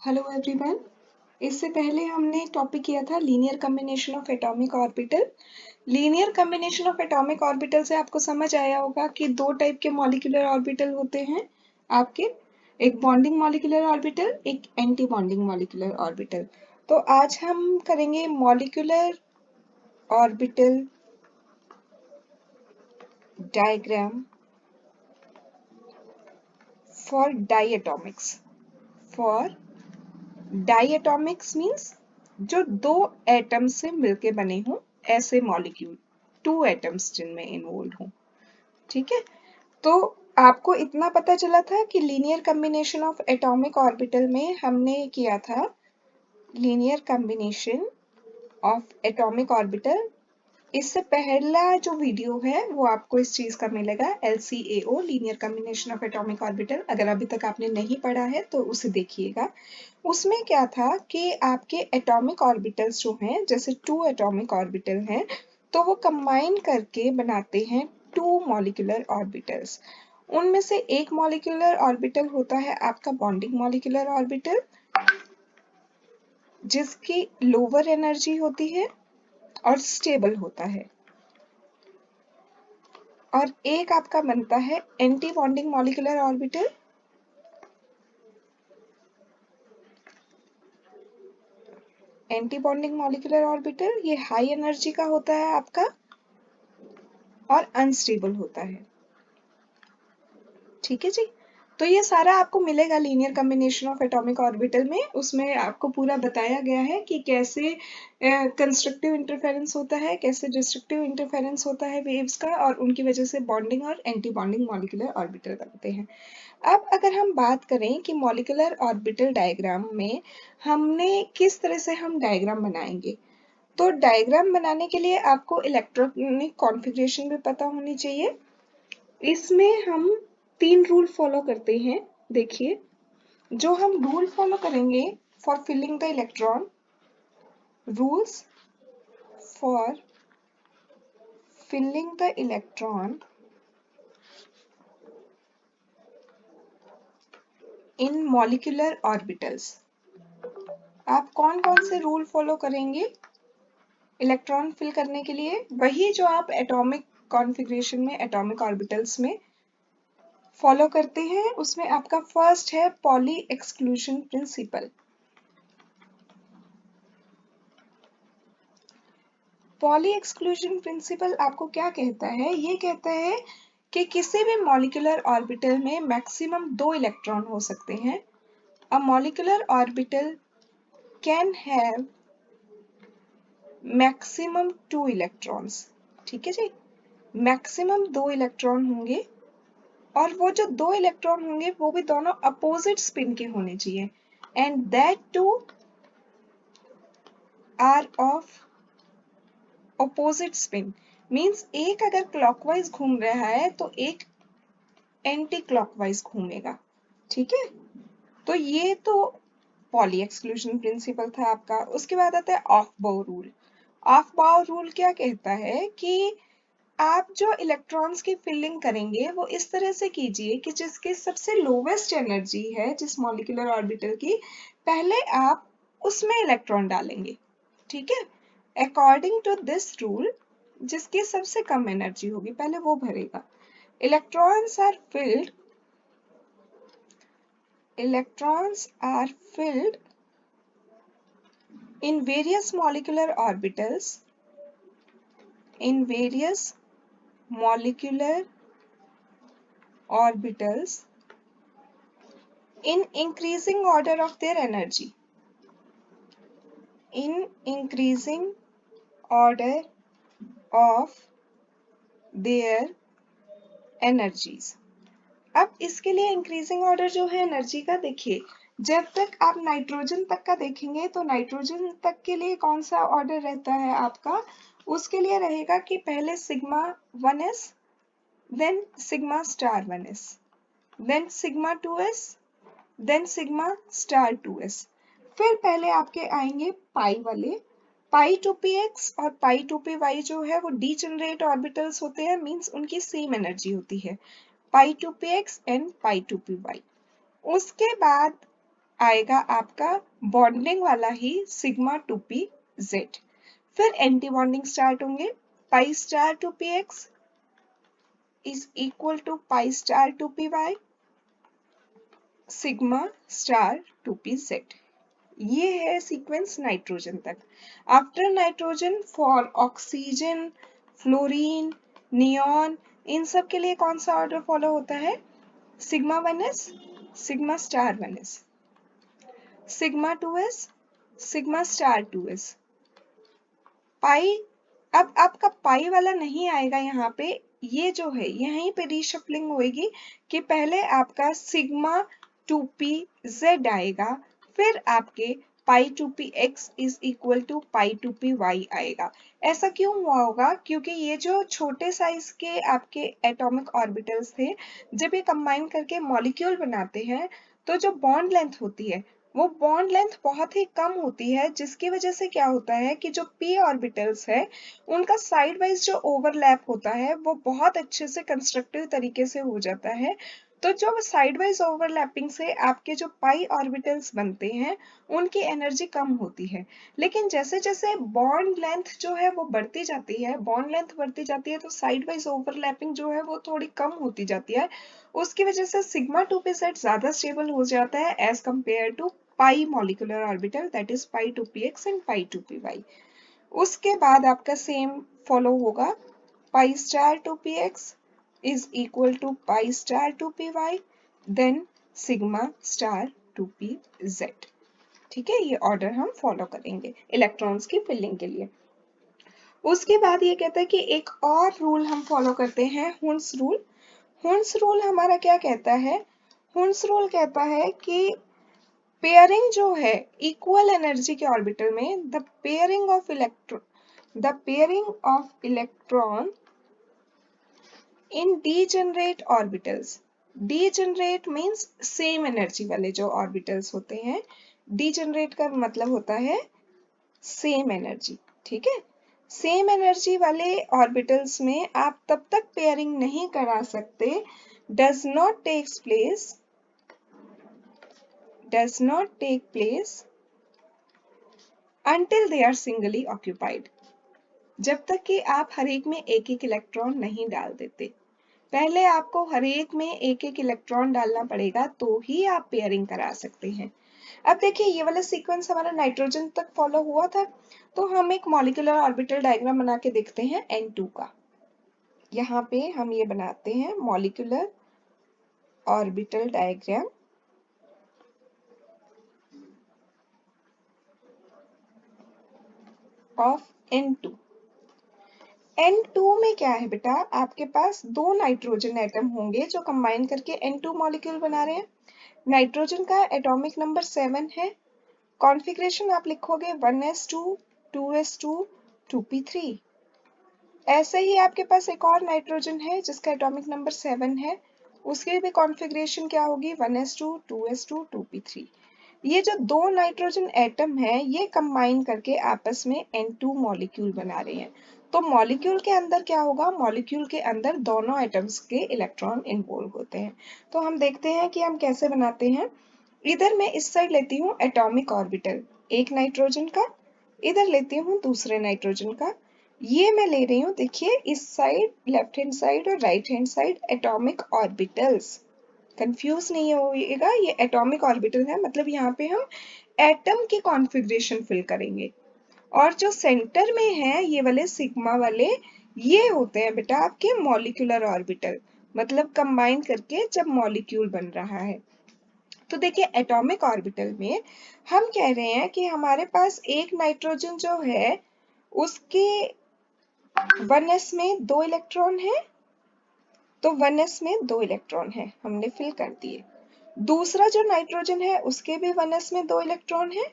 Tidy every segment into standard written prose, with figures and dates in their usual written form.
Hello everyone. इससे पहले हमने टॉपिक किया था linear combination of atomic orbital. Linear combination of atomic orbital से आपको समझ आया होगा कि दो टाइप के मॉलिक्यूलर ऑर्बिटल होते हैं आपके, एक बॉन्डिंग मॉलिक्यूलर ऑर्बिटल, एक एंटी बॉन्डिंग मॉलिक्यूलर ऑर्बिटल। तो आज हम करेंगे molecular orbital diagram for diatomics. For diatomics means जो दो एटम से मिलके बने हों, ऐसे मॉलिक्यूल, टू एटम्स जिनमें इन्वॉल्व हों। ठीक है, तो आपको इतना पता चला था कि linear combination of atomic orbital में हमने किया था linear combination of atomic orbital. इससे पहला जो वीडियो है वो आपको इस चीज का मिलेगा, LCAO linear combination of atomic orbital. अगर अभी तक आपने नहीं पढ़ा है तो उसे देखिएगा। उसमें क्या था कि आपके एटॉमिक ऑर्बिटल्स जो हैं, जैसे टू एटॉमिक ऑर्बिटल हैं, तो वो कंबाइन करके बनाते हैं टू मॉलिक्यूलर ऑर्बिटल्स। उनमें से एक मॉलिक्यूलर ऑर्बिटल होता है आपका बॉन्डिंग मॉलिक्यूलर ऑर्बिटल, जिसकी लोअर एनर्जी होती है और स्टेबल होता है। और एक आपका बनता है anti bonding molecular orbital, anti bonding molecular orbital ये हाई एनर्जी का होता है आपका और अनस्टेबल होता है। ठीक है जी, तो ये सारा आपको मिलेगा linear combination of atomic orbital में। उसमें आपको पूरा बताया गया है कि कैसे कंस्ट्रक्टिव इंटरफेरेंस होता है, कैसे डिस्ट्रक्टिव इंटरफेरेंस होता है वेव्स का, और उनकी वजह से बॉन्डिंग और एंटी बॉन्डिंग मॉलिक्यूलर ऑर्बिटल बनते हैं। अब अगर हम बात करें कि मॉलिक्यूलर ऑर्बिटल डायग्राम में हमने किस तरह से हम डायग्राम बनाएंगे, तो डायग्राम बनाने के लिए आपको इलेक्ट्रॉनिक कॉन्फ़िगरेशन भी पता होनी चाहिए। इसमें हम 3 रूल फॉलो करते हैं। देखिए, जो हम रूल फॉलो करेंगे for filling the electron, rules for filling the electron in molecular orbitals. आप कौन कौन से रूल फॉलो करेंगे इलेक्ट्रॉन फिल करने के लिए? वही जो आप एटॉमिक कॉन्फ़िगरेशन में, एटॉमिक ऑर्बिटल्स में फॉलो करते हैं। उसमें आपका फर्स्ट है Pauli exclusion principle. Pauli exclusion principle आपको क्या कहता है? ये कहता है कि किसी भी मॉलिक्यूलर ऑर्बिटल में मैक्सिमम 2 इलेक्ट्रॉन हो सकते हैं। A molecular orbital can have maximum 2 electrons. ठीक है जी, मैक्सिमम 2 इलेक्ट्रॉन होंगे, और वो जो 2 इलेक्ट्रॉन होंगे वो भी दोनों अपोजिट स्पिन के होने चाहिए, and that two are of opposite spin. Means एक अगर क्लॉकवाइज घूम रहा है तो एक एंटी क्लॉकवाइज घूमेगा। ठीक है, तो ये तो पॉली एक्सक्लूजन प्रिंसिपल था आपका। उसके बाद आता है ऑफ बाउ रूल। ऑफ बाउ रूल क्या कहता है कि आप जो इलेक्ट्रॉन्स की फिलिंग करेंगे वो इस तरह से कीजिए कि जिसकी सबसे लोवेस्ट एनर्जी है, जिस मॉलिक्यूलर ऑर्बिटल की, पहले आप उसमें इलेक्ट्रॉन डालेंगे। ठीक है, अकॉर्डिंग टू दिस रूल जिसकी सबसे कम एनर्जी होगी पहले वो भरेगा। Electrons are filled electrons are filled in various molecular orbitals in various molecular orbitals in increasing order of their energy, in increasing order of their energies। अब इसके लिए increasing order जो है एनर्जी का, देखिए जब तक आप नाइट्रोजन तक का देखेंगे तो नाइट्रोजन तक के लिए कौन सा ऑर्डर रहता है आपका? उसके लिए रहेगा कि पहले sigma 1s, then sigma star 1s, then sigma 2s, then sigma star 2s। फिर पहले आपके आएंगे पाई वाले, पाई टू पी एक्स और पाई टू पी वाई जो है वो डीजेनरेट ऑर्बिटल्स होते हैं, मीन्स उनकी सेम एनर्जी होती है, pi two p x and pi two p y. उसके बाद आएगा आपका बॉन्डिंग वाला ही सिग्मा 2p z। फिर एंटी बॉन्डिंग स्टार्ट होंगे, pi star 2px is equal to pi star 2py sigma star 2pz। ये है सीक्वेंस नाइट्रोजन तक। After nitrogen for oxygen, fluorine, neon, इन सब के लिए कौन सा ऑर्डर फॉलो होता है? Sigma 1s, sigma star 1s, sigma 2s, sigma star 2s। पाई, अब आपका पाई वाला नहीं आएगा यहाँ पे, ये जो है यहीं पे रीशफलिंग होएगी कि पहले आपका सिग्मा 2p z आएगा, फिर आपके pi 2px is equal to pi 2py आएगा। ऐसा क्यों हुआ होगा? क्योंकि ये जो छोटे साइज के आपके एटॉमिक ऑर्बिटल्स थे, जब ये कंबाइन करके मॉलिक्यूल बनाते हैं तो जो बॉन्ड लेंथ होती है वो बॉन्ड लेंथ बहुत ही कम होती है, जिसकी वजह से क्या होता है कि जो p ऑर्बिटल्स है उनका साइड वाइज जो ओवरलैप होता है वो बहुत अच्छे से कंस्ट्रक्टिव तरीके से हो जाता है। तो जो साइड वाइज ओवरलैपिंग से आपके जो पाई ऑर्बिटल्स बनते हैं उनकी एनर्जी कम होती है। लेकिन जैसे जैसे बॉन्ड लेंथ जो है वो बढ़ती जाती है, बॉन्ड लेंथ बढ़ती जाती है, तो साइड वाइज ओवरलैपिंग जो है वो थोड़ी कम होती जाती है। उसकी वजह से सिग्मा 2p z ज्यादा स्टेबल हो जाता है as compare to pi molecular orbital, that is pi 2px and pi 2py। उसके बाद आपका सेम फॉलो होगा, pi star 2px is equal to pi star 2py, then sigma star 2pz। ठीक है, ये ऑर्डर हम फॉलो करेंगे इलेक्ट्रॉन्स की फिलिंग के लिए। उसके बाद ये कहता है कि एक और रूल हम फॉलो करते हैं, हुन्स रूल। हुन्स रूल हमारा क्या कहता है? हुन्स रूल कहता है कि पेयरिंग जो है इक्वल एनर्जी के ऑर्बिटल में, the pairing of electron in degenerate orbitals. Degenerate means same energy वाले जो ऑर्बिटल्स होते हैं, डीजेनरेट का मतलब होता है सेम एनर्जी। ठीक है, सेम एनर्जी वाले ऑर्बिटल्स में आप तब तक पेयरिंग नहीं करा सकते, does not take place until they are singly occupied। जब तक कि आप हर एक में एक एक इलेक्ट्रॉन नहीं डाल देते, पहले आपको हर एक में एक एक इलेक्ट्रॉन डालना पड़ेगा तो ही आप पेयरिंग करा सकते हैं। अब देखिए ये वाला सीक्वेंस हमारा नाइट्रोजन तक फॉलो हुआ था, तो हम एक मॉलिक्यूलर ऑर्बिटल डायग्राम बना के देखते हैं N2 का। यहाँ पे हम ये बनाते हैं molecular orbital diagram of N2। N2 में क्या है बेटा, आपके पास दो नाइट्रोजन एटम होंगे जो कंबाइन करके N2 मॉलिक्यूल बना रहे हैं। नाइट्रोजन का एटॉमिक नंबर 7 है। कॉन्फ़िगरेशन आप लिखोगे 1s2 2s2 2p3। ऐसे ही आपके पास एक और नाइट्रोजन है जिसका एटॉमिक नंबर 7 है, उसकी भी कॉन्फ़िगरेशन क्या होगी 1s2 2s2 2p3। ये जो दो नाइट्रोजन एटम है ये कंबाइन करके आपस में N2 मॉलिक्यूल बना रहे हैं। तो मॉलिक्यूल के अंदर क्या होगा, मॉलिक्यूल के अंदर दोनों एटम्स के इलेक्ट्रॉन इन्वॉल्व होते हैं। तो हम देखते हैं कि हम कैसे बनाते हैं। इधर मैं इस साइड लेती हूँ एटॉमिक ऑर्बिटल एक नाइट्रोजन का, इधर लेती हूँ दूसरे नाइट्रोजन का। ये मैं ले रही हूँ, देखिए इस साइड लेफ्ट हैंड साइड और right hand side atomic orbitals. Confuse नहीं होइएगा, ये एटॉमिक ऑर्बिटल है, मतलब यहाँ पे हम एटम की कॉन्फ़िगरेशन फिल करेंगे। और जो सेंटर में है ये वाले सिग्मा वाले, ये होते हैं बेटा आपके मॉलिक्यूलर ऑर्बिटल, मतलब कंबाइन करके जब मॉलिक्यूल बन रहा है। तो देखिए एटॉमिक ऑर्बिटल में हम कह रहे हैं कि हमारे पास एक नाइट्रोजन जो है उसके 1s में 2 इलेक्ट्रॉन है, तो 1s में 2 इलेक्ट्रॉन है, हमने फिल कर दिए। दूसरा जो नाइट्रोजन है उसके भी 1s में 2 इलेक्ट्रॉन है,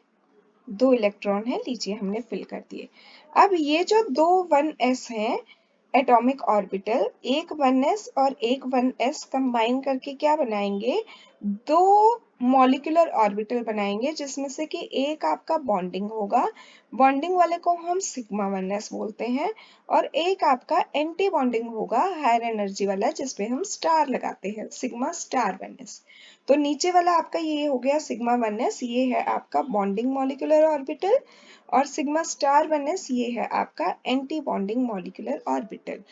2 इलेक्ट्रॉन है, लीजिए हमने फिल कर दिए। अब ये जो दो 1s हैं एटॉमिक ऑर्बिटल, एक 1s और एक 1s कंबाइन करके क्या बनाएंगे, दो मॉलिक्यूलर ऑर्बिटल बनाएंगे जिसमें से कि एक आपका बॉन्डिंग होगा, बॉन्डिंग वाले को हम सिग्मा 1s बोलते हैं, और एक आपका एंटी बॉन्डिंग होगा हायर एनर्जी वाला जिसपे हम स्टार लगाते हैं, सिग्मा स्टार 1s। तो नीचे वाला आपका ये हो गया सिग्मा 1s, ये है आपका बॉन्डिंग मॉलिक्यूलर ऑर्बिटल, और सिग्मा स्टार 1s ये है आपका एंटी बॉन्डिंग मॉलिक्यूलर ऑर्बिटल।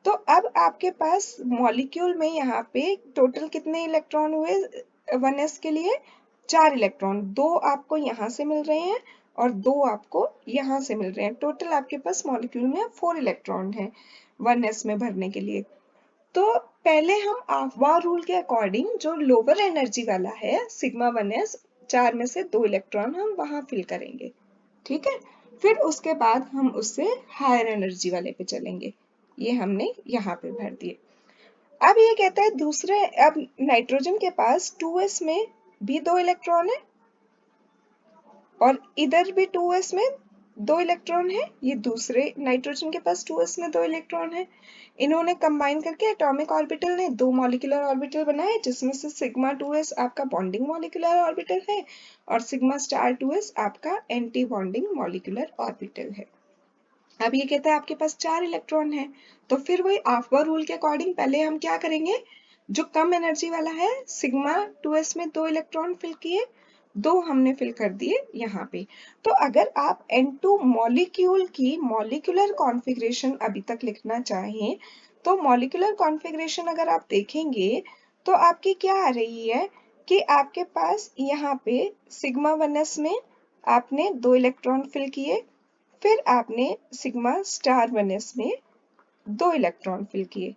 तो अब आपके पास मॉलिक्यूल में यहाँ पे टोटल कितने इलेक्ट्रॉन हुए 1s के लिए? 4 इलेक्ट्रॉन, 2 आपको यहाँ से मिल रहे हैं और 2 आपको यहाँ से मिल रहे हैं। टोटल आपके पास मॉलिक्यूल में 4 इलेक्ट्रॉन है 1s में भरने के लिए। तो पहले हम आफ्बा रूल के अकॉर्डिंग जो लोअर एनर्जी वाला है सिग्मा 1s, 4 में से 2 इलेक्ट्रॉन हम वहां फिल करेंगे, ठीक है। फिर उसके बाद हम उससे हायर एनर्जी वाले पे चलेंगे, ये हमने यहाँ पे भर दिए। अब ये कहता है दूसरे, अब नाइट्रोजन के पास 2s में भी 2 इलेक्ट्रॉन है और इधर भी 2s में 2 इलेक्ट्रॉन है, ये दूसरे नाइट्रोजन के पास 2s में 2 इलेक्ट्रॉन है। इन्होंने कंबाइन करके एटॉमिक ऑर्बिटल ने 2 मॉलिक्यूलर ऑर्बिटल बनाए, जिसमें से सिग्मा 2s आपका बॉन्डिंग मॉलिक्यूलर ऑर्बिटल है और सिग्मा स्टार 2s आपका एंटी बॉन्डिंग मॉलिक्यूलर ऑर्बिटल है। अब ये कहता है आपके पास 4 इलेक्ट्रॉन है, तो फिर वही आफ्बा रूल के अकॉर्डिंग पहले हम क्या करेंगे, जो कम एनर्जी वाला है सिग्मा 2s में 2 इलेक्ट्रॉन फिल किए, 2 हमने फिल कर दिए यहाँ पे। तो अगर आप N2 मॉलिक्यूल की मॉलिक्यूलर कॉन्फ़िगरेशन अभी तक लिखना चाहें, तो मॉलिक्यूलर कॉन्फ़िगरेशन अगर आप देखेंगे तो आपकी क्या आ रही है कि आपके पास यहाँ पे सिग्मा 1s में आपने 2 इलेक्ट्रॉन फिल किए, फिर आपने सिग्मा स्टार 1s में 2 इलेक्ट्रॉन फिल किए,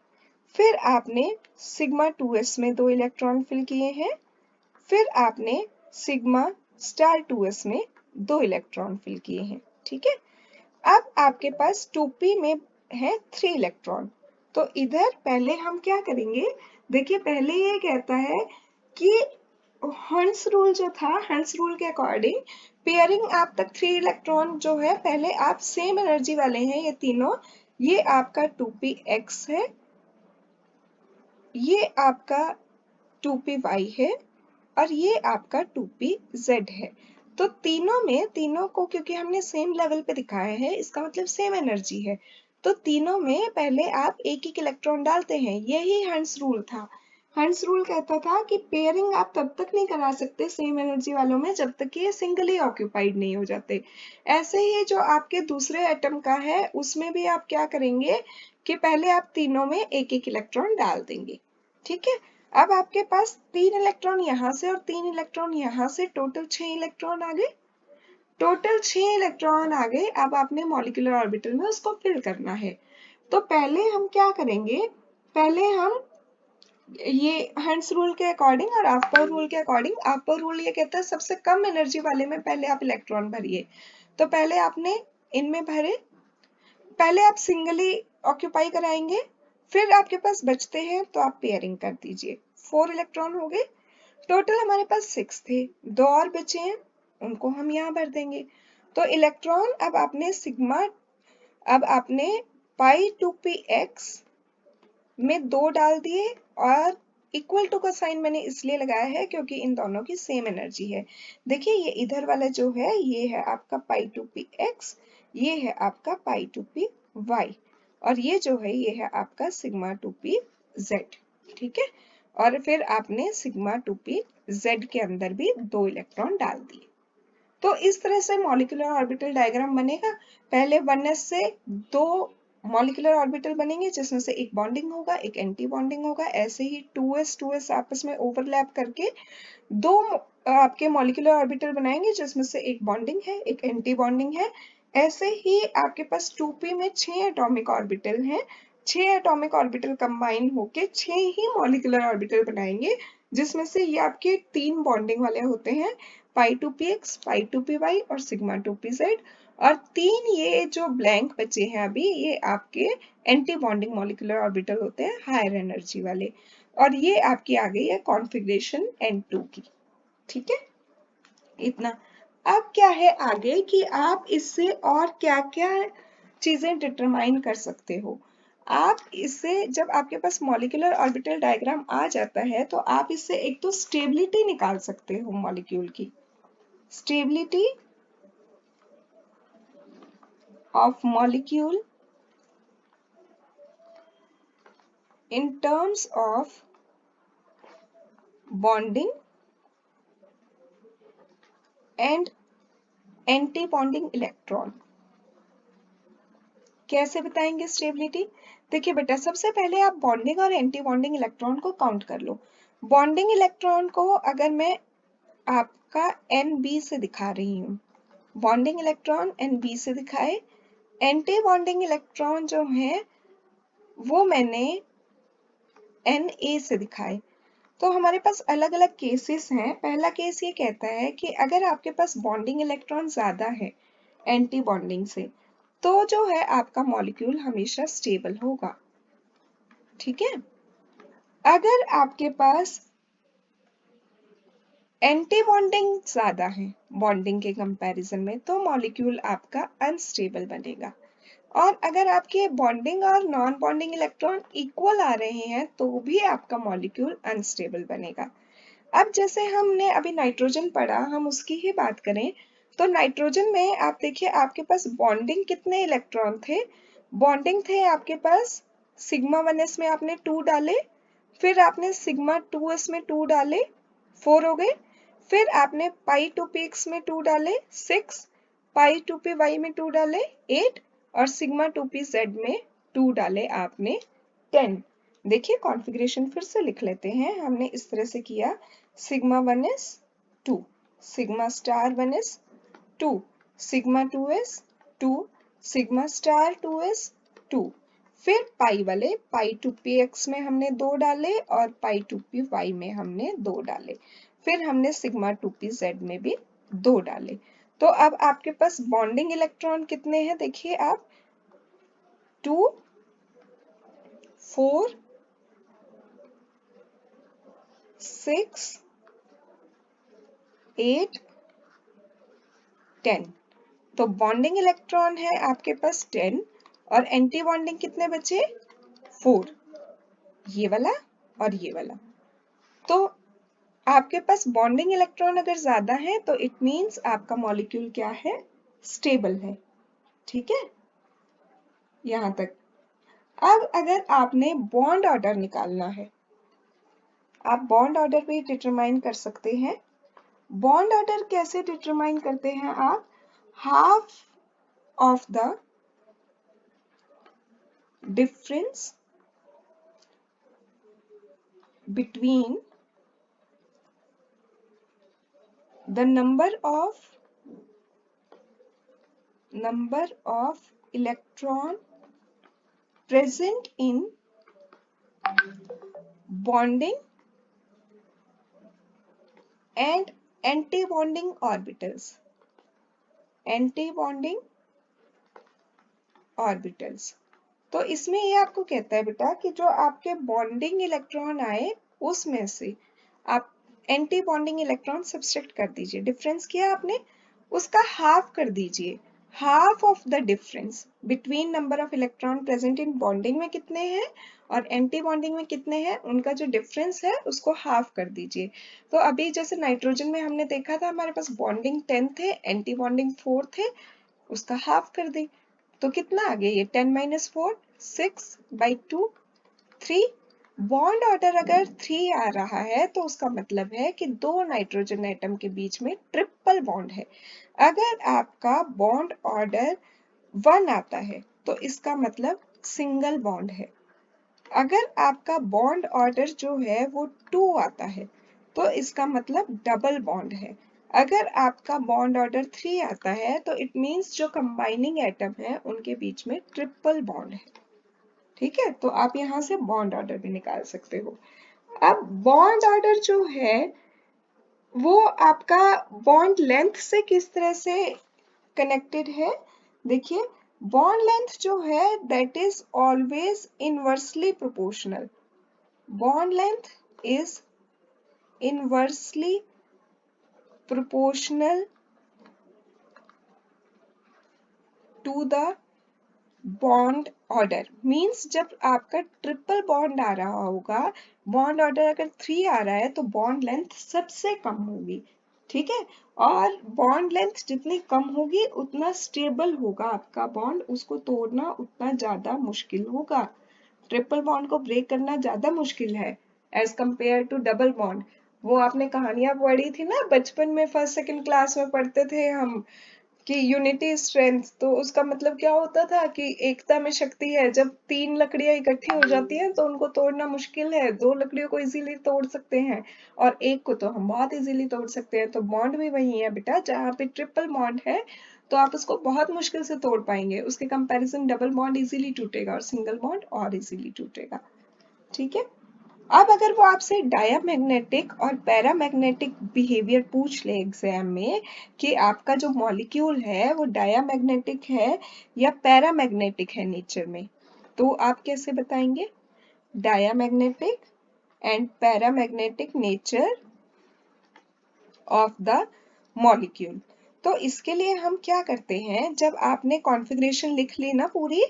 फिर आपने सिग्मा 2s में 2 इलेक्ट्रॉन फिल किए हैं, फिर आपने सिग्मा स्टार 2s में 2 इलेक्ट्रॉन फिल किए हैं, ठीक है। अब आपके पास 2p में है 3 इलेक्ट्रॉन। तो इधर पहले हम क्या करेंगे, देखिए पहले ये कहता है कि हंस रूल जो था, हंस रूल के अकॉर्डिंग पेयरिंग आप तक 3 इलेक्ट्रॉन जो है पहले आप सेम एनर्जी वाले हैं ये तीनों, ये आपका 2px है, ये आपका 2py है और ये आपका 2pz है। तो तीनों में, तीनों को क्योंकि हमने सेम लेवल पे दिखाया है, इसका मतलब सेम एनर्जी है, तो तीनों में पहले आप एक एक इलेक्ट्रॉन डालते हैं। यही हंस रूल था। हंस रूल कहता था कि पेयरिंग आप तब तक नहीं करा सकते सेम एनर्जी वालों में जब तक कि ये सिंगली ऑक्यूपाइड नहीं हो जाते। ऐसे ही जो आपके दूसरे एटम का है उसमें भी आप क्या करेंगे कि पहले आप तीनों में एक एक इलेक्ट्रॉन डाल देंगे, ठीक है। अब आपके पास 3 इलेक्ट्रॉन यहाँ से और 3 इलेक्ट्रॉन यहाँ से, टोटल 6 इलेक्ट्रॉन आ गए, टोटल 6 इलेक्ट्रॉन आ गए। अब आपने मॉलिक्यूलर ऑर्बिटल में उसको फिल करना है। तो पहले हम क्या करेंगे, पहले हम ये हंस रूल के अकॉर्डिंग और आफ्टर रूल के अकॉर्डिंग, आफ्टर रूल ये कहता है सबसे कम एनर्जी वाले में पहले आप इलेक्ट्रॉन भरिए। तो पहले आपने इनमें भरे, पहले आप सिंगली ऑक्यूपाई कराएंगे, फिर आपके पास बचते हैं तो आप पेयरिंग कर दीजिए। 4 इलेक्ट्रॉन हो गए, टोटल हमारे पास 6 थे, 2 और बचे हैं, उनको हम यहाँ भर देंगे। तो इलेक्ट्रॉन अब आपने सिग्मा, अब आपने पाई 2px में 2 डाल दिए, और इक्वल टू का साइन मैंने इसलिए लगाया है क्योंकि इन दोनों की सेम एनर्जी है। देखिए ये इधर वाला जो है ये है आपका पाई 2px, ये है आपका पाई 2py, और ये जो है ये है आपका सिग्मा 2pz, ठीक है। और फिर आपने सिग्मा 2pz के अंदर भी 2 इलेक्ट्रॉन डाल दिए। तो इस तरह से मॉलिक्यूलर ऑर्बिटल डायग्राम बनेगा। पहले 1s से 2 मॉलिक्यूलर ऑर्बिटल बनेंगे जिसमें से एक बॉन्डिंग होगा, एक एंटी बॉन्डिंग होगा। ऐसे ही 2s आपस में ओवरलैप करके 2 आपके मॉलिक्यूलर ऑर्बिटल बनाएंगे जिसमें से एक बॉन्डिंग है, एक एंटी बॉन्डिंग है। ऐसे ही आपके पास 2p में 6 एटॉमिक ऑर्बिटल हैं, 6 एटॉमिक ऑर्बिटल कंबाइन होके 6 ही मॉलिक्यूलर ऑर्बिटल बनाएंगे, जिसमें से ये आपके 3 बॉन्डिंग वाले होते हैं, पाई 2px, पाई 2py और सिग्मा 2pz, और 3 ये जो ब्लैंक बचे हैं अभी ये आपके एंटी बॉन्डिंग मॉलिक्यूलर ऑर्बिटल होते हैं हायर एनर्जी वाले। और ये आपकी आ गई है कॉन्फ़िगरेशन N2 की, ठीक है। इतना। अब क्या है आगे कि आप इससे और क्या-क्या चीजें डिटरमाइन कर सकते हो। आप इससे जब आपके पास मॉलिक्यूलर ऑर्बिटल डायग्राम आ जाता है तो आप इससे एक तो स्टेबिलिटी निकाल सकते हो मॉलिक्यूल की, stability of molecule in terms of bonding and anti bonding electron. कैसे बताएंगे स्टेबिलिटी? देखिए बेटा, सबसे पहले आप बॉन्डिंग और एंटी बॉन्डिंग इलेक्ट्रॉन को काउंट कर लो। बॉन्डिंग इलेक्ट्रॉन को अगर मैं आपका Nb से दिखा रही हूँ, बॉन्डिंग इलेक्ट्रॉन Nb से दिखाए, एंटी बॉन्डिंग इलेक्ट्रॉन जो है वो मैंने Na से दिखाए। तो हमारे पास अलग अलग केसेस हैं। पहला केस ये कहता है कि अगर आपके पास बॉन्डिंग इलेक्ट्रॉन ज्यादा है एंटी बॉन्डिंग से, तो जो है आपका मॉलिक्यूल हमेशा स्टेबल होगा। ठीक है। अगर आपके पास एंटी बॉन्डिंग ज्यादा है बॉन्डिंग के कंपैरिजन में, तो मॉलिक्यूल आपका अनस्टेबल बनेगा। और अगर आपके बॉन्डिंग और नॉन बॉन्डिंग इलेक्ट्रॉन इक्वल आ रहे हैं, तो भी आपका मॉलिक्यूल अनस्टेबल बनेगा। अब जैसे हमने अभी नाइट्रोजन पढ़ा, हम उसकी ही बात करें, तो नाइट्रोजन में आप देखिए आपके पास बॉन्डिंग कितने इलेक्ट्रॉन थे? बॉन्डिंग थे आपके पास सिग्मा 1s में आपने 2 डाले, फिर आपने सिग्मा 2s में 2 डाले, 4 हो गए। फिर आपने पाई 2px में 2 डाले, 6, पाई 2py में 2 डाले, 8, और सिग्मा 2pz में 2 डाले आपने, 10। देखिए कॉन्फ़िगरेशन फिर से लिख लेते हैं। हमने इस तरह से किया, sigma 1s 2, sigma star 1s 2, sigma 2s 2, sigma star 2s 2। फिर पाई वाले पाई 2px में हमने 2 डाले और पाई 2py में हमने 2 डाले। फिर हमने सिग्मा 2pz में भी 2 डाले। तो अब आपके पास बॉन्डिंग इलेक्ट्रॉन कितने हैं? देखिए आप, 2, 4, 6, 8, 10। तो बॉन्डिंग इलेक्ट्रॉन है आपके पास 10 और एंटी बॉन्डिंग कितने बचे? 4, ये वाला और ये वाला। तो आपके पास बॉन्डिंग इलेक्ट्रॉन अगर ज्यादा है तो इट मींस आपका मॉलिक्यूल क्या है? स्टेबल है। ठीक है, यहां तक। अब अगर आपने बॉन्ड ऑर्डर निकालना है, आप बॉन्ड ऑर्डर भी डिटरमाइन कर सकते हैं। बॉन्ड ऑर्डर कैसे डिटरमाइन करते हैं आप? Half of the difference between the number of electron present in bonding and anti-bonding orbitals, anti-bonding orbitals। तो इसमें ये आपको कहता है बेटा कि जो आपके बॉन्डिंग इलेक्ट्रॉन आए उसमें से आप एंटी बॉन्डिंग इलेक्ट्रॉन सब्सट्रैक्ट कर दीजिए। डिफरेंस किया आपने, उसका हाफ कर दीजिए। Half of the difference between number of electron present in bonding में कितने हैं और एंटी बॉन्डिंग में कितने हैं, उनका जो डिफरेंस है उसको हाफ कर दीजिए। तो अभी जैसे नाइट्रोजन में हमने देखा था हमारे पास बॉन्डिंग 10 थे, एंटी बॉन्डिंग 4 थे, उसका हाफ कर दी। तो कितना आ गया ये? 10 - 4, 6/2, 3। बॉन्ड ऑर्डर अगर 3 आ रहा है तो उसका मतलब है कि दो नाइट्रोजन एटम के बीच में ट्रिपल बॉन्ड है। अगर आपका बॉन्ड ऑर्डर 1 आता है तो इसका मतलब सिंगल बॉन्ड है। अगर आपका बॉन्ड ऑर्डर जो है वो 2 आता है तो इसका मतलब डबल बॉन्ड है। अगर आपका बॉन्ड ऑर्डर 3 आता है तो इट मींस जो कंबाइनिंग एटम है उनके बीच में ट्रिपल बॉन्ड है। ठीक है, तो आप यहाँ से बॉन्ड ऑर्डर भी निकाल सकते हो। अब बॉन्ड ऑर्डर जो है वो आपका बॉन्ड लेंथ से किस तरह से कनेक्टेड है? देखिए, बॉन्ड लेंथ जो है that is always inversely proportional. Bond length is inversely proportional to the bond order. Means जब आपका ट्रिपल बॉन्ड आ रहा होगा, बॉन्ड ऑर्डर अगर 3 आ रहा है तो बॉन्ड लेंथ सबसे कम होगी। ठीक है, और बॉन्ड लेंथ जितनी कम होगी उतना स्टेबल होगा आपका बॉन्ड, उसको तोड़ना उतना ज्यादा मुश्किल होगा। ट्रिपल बॉन्ड को ब्रेक करना ज्यादा मुश्किल है as compare to double bond. वो आपने कहानियां पढ़ी थी ना बचपन में, फर्स्ट सेकंड क्लास में पढ़ते थे हम कि यूनिटी स्ट्रेंथ। तो उसका मतलब क्या होता था कि एकता में शक्ति है। जब 3 लकड़ियां इकट्ठी हो जाती हैं तो उनको तोड़ना मुश्किल है, 2 लकड़ियों को इजीली तोड़ सकते हैं और एक को तो हम बहुत इजीली तोड़ सकते हैं। तो बॉन्ड भी वही है बेटा, जहाँ पे ट्रिपल बॉन्ड है तो आप उसको बहुत मुश्किल से तोड़ पाएंगे। उसके कंपैरिजन डबल बॉन्ड इजीली टूटेगा और सिंगल बॉन्ड और इजीली टूटेगा। ठीक है। अब अगर वो आपसे डायामैग्नेटिक और पैरामैग्नेटिक बिहेवियर पूछ ले एग्जाम में कि आपका जो मॉलिक्यूल है वो डायामैग्नेटिक है या पैरामैग्नेटिक है नेचर में, तो आप कैसे बताएंगे? Diamagnetic and paramagnetic nature of the molecule. तो इसके लिए हम क्या करते हैं, जब आपने कॉन्फ़िगरेशन लिख ली ना पूरी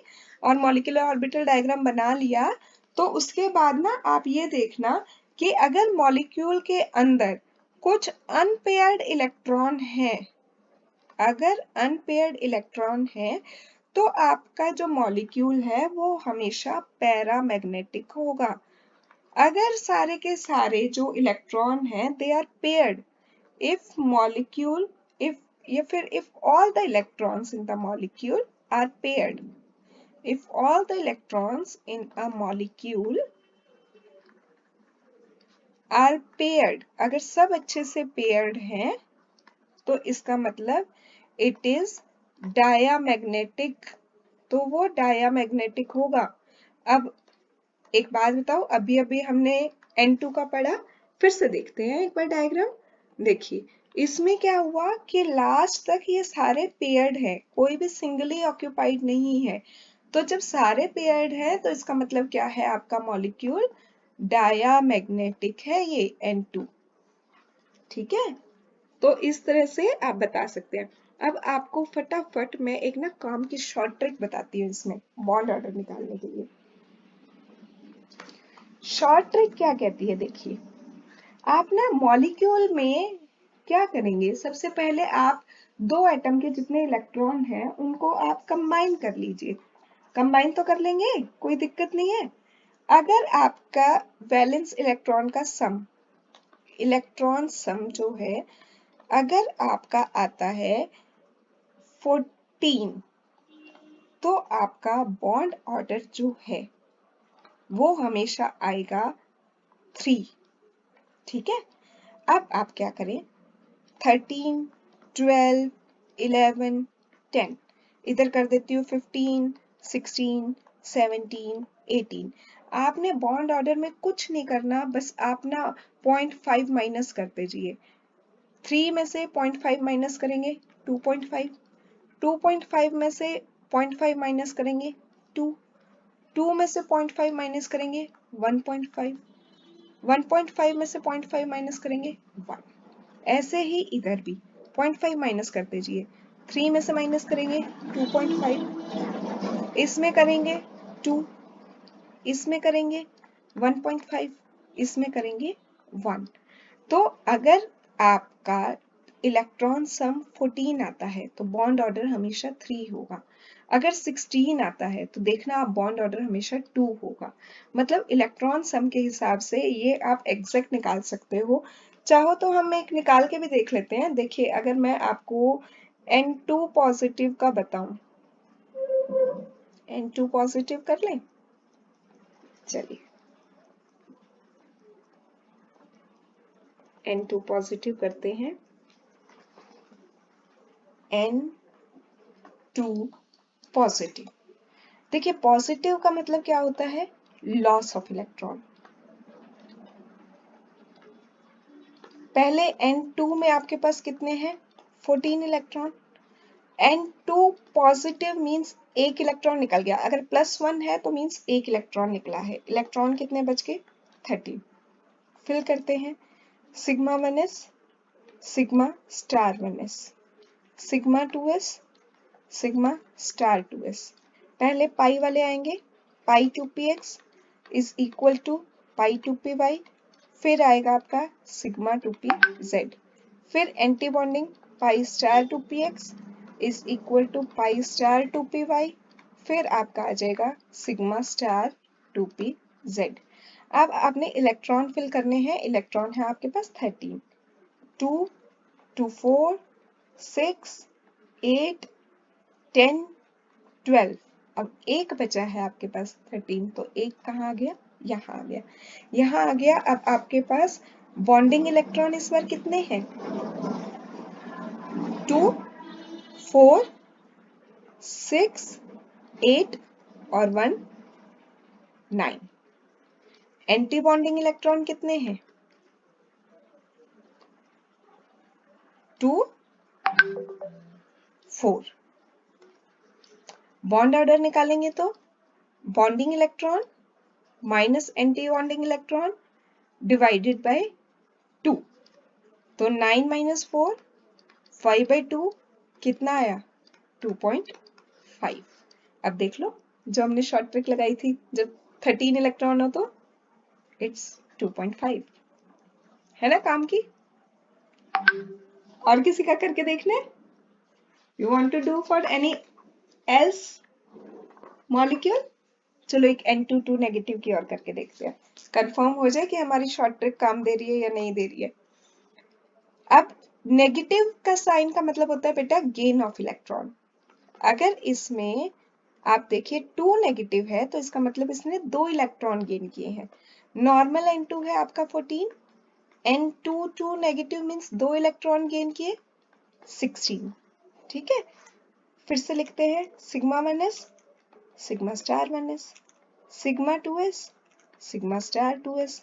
और मॉलिक्यूलर ऑर्बिटल डायग्राम बना लिया, तो उसके बाद ना आप ये देखना कि अगर मॉलिक्यूल के अंदर कुछ अनपेयर्ड इलेक्ट्रॉन है, अगर अनपेयर्ड इलेक्ट्रॉन है तो आपका जो मॉलिक्यूल है वो हमेशा पैरामैग्नेटिक होगा। अगर सारे के सारे जो इलेक्ट्रॉन हैं they are paired, if molecule if all the electrons in the molecule are paired, if all the electrons in a molecule are paired, अगर सब अच्छे से paired हैं तो इसका मतलब it is diamagnetic, तो वो diamagnetic होगा। अब एक बात बताओ, अभी अभी हमने N2 का पढ़ा, फिर से देखते हैं एक बार डायग्राम। देखिए इसमें क्या हुआ कि लास्ट तक ये सारे पेयर्ड है, कोई भी सिंगली ऑक्यूपाइड नहीं है। तो जब सारे पेयर्ड है तो इसका मतलब क्या है, आपका मॉलिक्यूल डायामैग्नेटिक है, ये N2। ठीक है। तो इस तरह से आप बता सकते हैं। अब आपको फटाफट मैं एक ना काम की शॉर्ट ट्रिक बताती हूँ इसमें बॉन्ड ऑर्डर निकालने के लिए। शॉर्ट ट्रिक क्या कहती है, देखिए आप ना मॉलिक्यूल में क्या करेंगे, सबसे पहले आप 2 एटम के जितने इलेक्ट्रॉन हैं उनको आप कंबाइन कर लीजिए। कंबाइन तो कर लेंगे, कोई दिक्कत नहीं है। अगर आपका वैलेंस इलेक्ट्रॉन का सम, इलेक्ट्रॉन सम जो है अगर आपका आता है 14, तो आपका बॉन्ड ऑर्डर जो है वो हमेशा आएगा 3। ठीक है। अब आप क्या करें, 13, 12, 11, 10, इधर कर देती हूँ 15, 16, 17, 18। आपने बॉन्ड ऑर्डर में कुछ नहीं करना, बस आप ना 0.5 माइनस कर दीजिए। 3 में से 0.5 माइनस करेंगे 2.5, 2.5 में से 0.5 माइनस करेंगे 2, 2 में से 0.5 माइनस करेंगे 1.5, 1.5 में से 0.5 माइनस करेंगे 1। ऐसे ही इधर भी 0.5 माइनस कर दीजिए, 3 में से माइनस करेंगे 2.5, इसमें करेंगे 2, इसमें करेंगे 1.5, इसमें करेंगे 1। तो अगर आपका इलेक्ट्रॉन सम 14 आता है तो बॉन्ड ऑर्डर हमेशा 3 होगा। अगर 16 आता है तो देखना आप बॉन्ड ऑर्डर हमेशा 2 होगा। मतलब इलेक्ट्रॉन सम के हिसाब से ये आप एग्जैक्ट निकाल सकते हो। चाहो तो हम एक निकाल के भी देख लेते हैं। देखिए अगर मैं आपको N2 पॉजिटिव का बताऊं, N2 पॉजिटिव कर लें, चलिए N2 पॉजिटिव करते हैं। N2 पॉजिटिव, देखिए पॉजिटिव का मतलब क्या होता है, लॉस ऑफ इलेक्ट्रॉन। पहले N2 में आपके पास कितने हैं, 14 इलेक्ट्रॉन। N2 पॉजिटिव मींस एक इलेक्ट्रॉन निकल गया, अगर +1 है तो मींस एक इलेक्ट्रॉन निकला है। इलेक्ट्रॉन कितने बच गए, 13। फिल करते हैं, sigma 1s, sigma star 1s, sigma 2s, sigma star 2s। पहले पाई वाले आएंगे, pi 2px is equal to pi 2py, फिर आएगा आपका सिग्मा 2pz, फिर anti bonding pi star 2px is equal to pi star 2py, फिर आपका आ जाएगा सिग्मा स्टार 2pz। अब आपने इलेक्ट्रॉन फिल करने हैं। इलेक्ट्रॉन है आपके पास 13, 2 2 4 6 8 10 12। अब एक बचा है आपके पास 13, तो एक कहाँ आ गया, यहाँ आ गया, यहाँ आ गया। अब आपके पास बॉन्डिंग इलेक्ट्रॉन इस बार कितने हैं, 2 4 6 8 और 1 9। एंटी बॉन्डिंग इलेक्ट्रॉन कितने हैं, 2 4। बॉन्ड ऑर्डर निकालेंगे तो bonding electron minus anti bonding electron divided by 2, तो 9 माइनस 4 5/2 कितना आया, 2.5। अब देख लो, जो हमने शॉर्ट ट्रिक लगाई थी, जब 13 इलेक्ट्रॉन हो तो इट्स 2.5, है ना काम की। और किसी का करके देखने, you want to do for any else molecule. चलो एक N22 नेगेटिव की और करके देखते हैं, कंफर्म हो जाए कि हमारी शॉर्ट ट्रिक काम दे रही है या नहीं दे रही है। अब नेगेटिव का साइन का मतलब होता है बेटा गेन ऑफ इलेक्ट्रॉन। अगर इसमें आप देखिए 2 नेगेटिव है तो इसका मतलब इसने 2 इलेक्ट्रॉन गेन किए हैं। नॉर्मल N2 है आपका 14, N22 negative means 2 electron gain किए 16। ठीक है, फिर से लिखते हैं sigma 1s sigma star 1s sigma 2s sigma star 2s।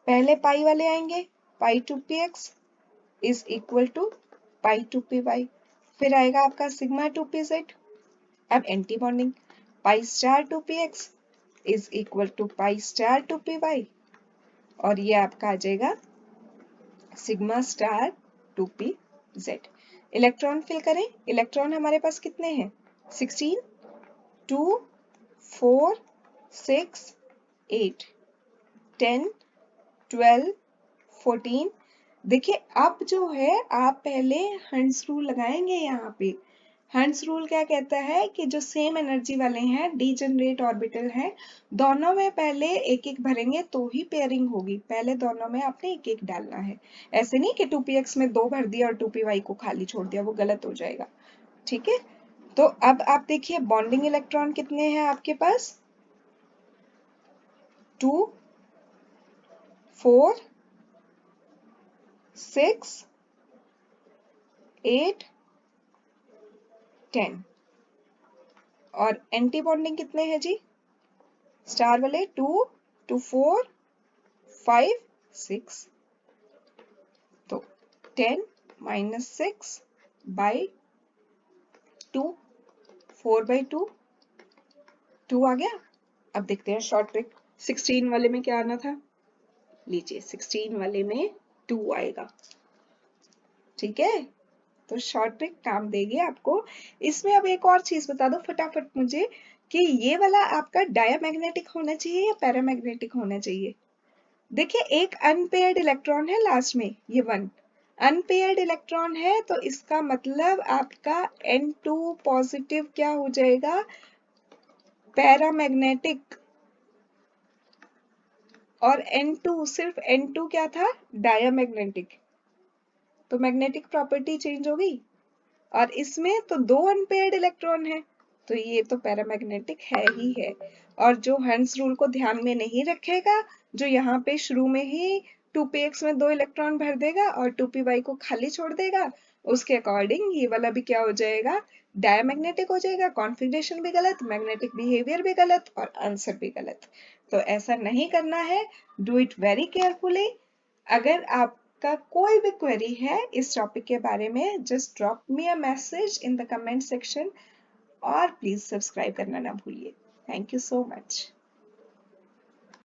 पहले पाई वाले आएंगे, pi 2px is equal to pi 2py। फिर आएगा आपका सिग्मा 2pz। अब anti bonding pi star 2px is equal to pi star 2py, और ये आपका आ जाएगा sigma star 2pz। Electron fill करें। इलेक्ट्रॉन हमारे पास कितने हैं, 16, 2 4 6 8 10 12 14। देखिए अब जो है आप पहले हंस रूल लगाएंगे। यहाँ पे हंस रूल क्या कहता है कि जो सेम एनर्जी वाले हैं डीजेनरेट ऑर्बिटल हैं, दोनों में पहले एक एक भरेंगे तो ही पेयरिंग होगी। पहले दोनों में आपने एक एक डालना है, ऐसे नहीं कि 2px में 2 भर दिया और 2py को खाली छोड़ दिया, वो गलत हो जाएगा। ठीक है, तो अब आप देखिए बॉन्डिंग इलेक्ट्रॉन कितने हैं आपके पास, 2 4 6 8 10। और एंटी बॉन्डिंग कितने हैं जी, स्टार वाले 2 2 4 5 6, तो 10 माइनस 6 बाई 2 4/2 2 आ गया। अब देखते हैं शॉर्ट ट्रिक। 16 वाले में क्या आना था, लीजिए 16 वाले में 2 आएगा। ठीक है, तो शॉर्ट ट्रिक काम देगी आपको। इसमें अब एक और चीज बता दो फटाफट मुझे कि ये वाला आपका डायमैग्नेटिक होना चाहिए या पैरामैग्नेटिक होना चाहिए। देखिए एक अनपेयर्ड इलेक्ट्रॉन है लास्ट में, ये 1 अनपेयर्ड इलेक्ट्रॉन है, तो इसका मतलब आपका N2 पॉजिटिव क्या हो जाएगा, पैरामैग्नेटिक। और N2 सिर्फ N2 क्या था, डायमैग्नेटिक, तो मैग्नेटिक प्रॉपर्टी चेंज हो गई। और इसमें तो 2 अनपेयर्ड इलेक्ट्रॉन है, तो ये तो पैरामैग्नेटिक है ही है। और जो हंस रूल को ध्यान में नहीं रखेगा, जो यहाँ पे शुरू में ही 2px में 2 इलेक्ट्रॉन भर देगा और 2py को खाली छोड़ देगा, उसके अकॉर्डिंग ये वाला भी क्या हो जाएगा, डायमैग्नेटिक हो जाएगा। कॉन्फ़िगरेशन भी गलत, मैग्नेटिक बिहेवियर भी गलत और आंसर भी गलत। तो ऐसा नहीं करना है, डू इट वेरी केयरफुली। अगर आपका कोई भी क्वेरी है इस टॉपिक के बारे में, just drop me a message in the comment section, और प्लीज सब्सक्राइब करना ना भूलिए। Thank you so much.